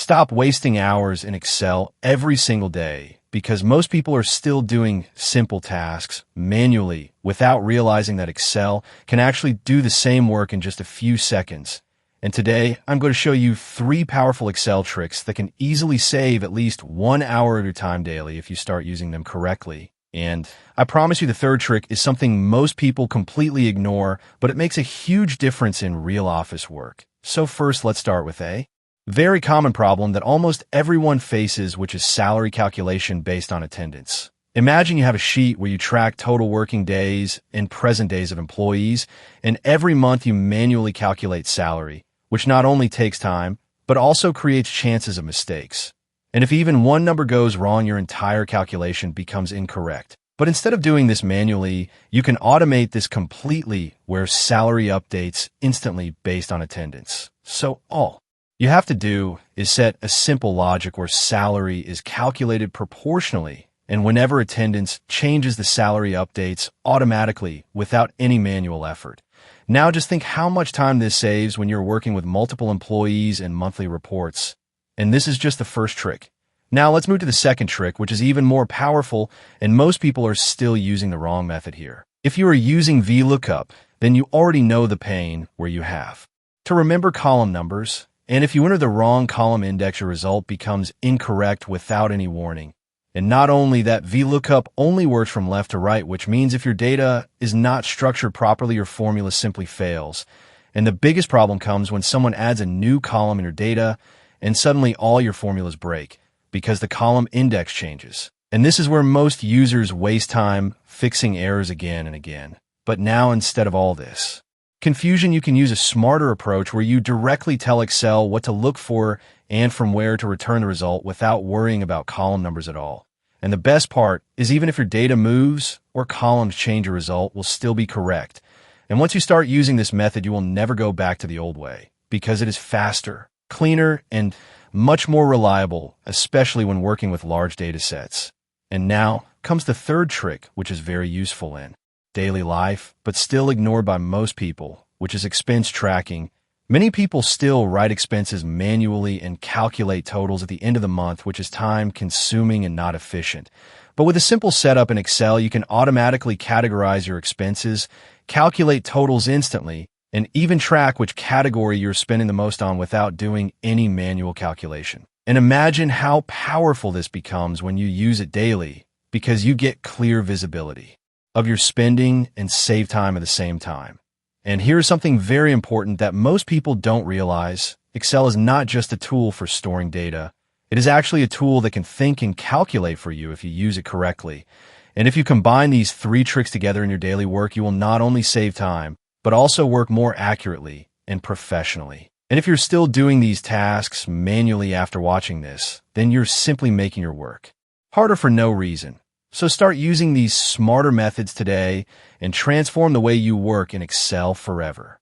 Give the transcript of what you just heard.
Stop wasting hours in Excel every single day because most people are still doing simple tasks manually without realizing that Excel can actually do the same work in just a few seconds. And today, I'm going to show you 3 powerful Excel tricks that can easily save at least 1 hour at a time daily if you start using them correctly. And I promise you the third trick is something most people completely ignore, but it makes a huge difference in real office work. So first, let's start with a very common problem that almost everyone faces, which is salary calculation based on attendance. Imagine you have a sheet where you track total working days and present days of employees, and every month you manually calculate salary, which not only takes time, but also creates chances of mistakes. And if even one number goes wrong, your entire calculation becomes incorrect. But instead of doing this manually, you can automate this completely where salary updates instantly based on attendance. So all you have to do is set a simple logic where salary is calculated proportionally, and whenever attendance changes, the salary updates automatically without any manual effort. Now just think how much time this saves when you're working with multiple employees and monthly reports. And this is just the first trick. Now let's move to the second trick, which is even more powerful, and most people are still using the wrong method here. If you are using VLOOKUP, then you already know the pain where you have to remember column numbers, and if you enter the wrong column index, your result becomes incorrect without any warning. And not only that, VLOOKUP only works from left to right, which means if your data is not structured properly, your formula simply fails. And the biggest problem comes when someone adds a new column in your data, and suddenly all your formulas break because the column index changes. And this is where most users waste time fixing errors again and again. But now, instead of all this confusion, you can use a smarter approach where you directly tell Excel what to look for and from where to return the result without worrying about column numbers at all. And the best part is even if your data moves or columns change, your result will still be correct. And once you start using this method, you will never go back to the old way because it is faster, cleaner, and much more reliable, especially when working with large data sets. And now comes the third trick, which is very useful in daily life, but still ignored by most people, which is expense tracking. Many people still write expenses manually and calculate totals at the end of the month, which is time-consuming and not efficient. But with a simple setup in Excel, you can automatically categorize your expenses, calculate totals instantly, and even track which category you're spending the most on without doing any manual calculation. And imagine how powerful this becomes when you use it daily, because you get clear visibility of your spending and save time at the same time. And here's something very important that most people don't realize. Excel is not just a tool for storing data. It is actually a tool that can think and calculate for you if you use it correctly. And if you combine these 3 tricks together in your daily work, you will not only save time, but also work more accurately and professionally. And if you're still doing these tasks manually after watching this, then you're simply making your work harder for no reason. So start using these smarter methods today and transform the way you work in Excel forever.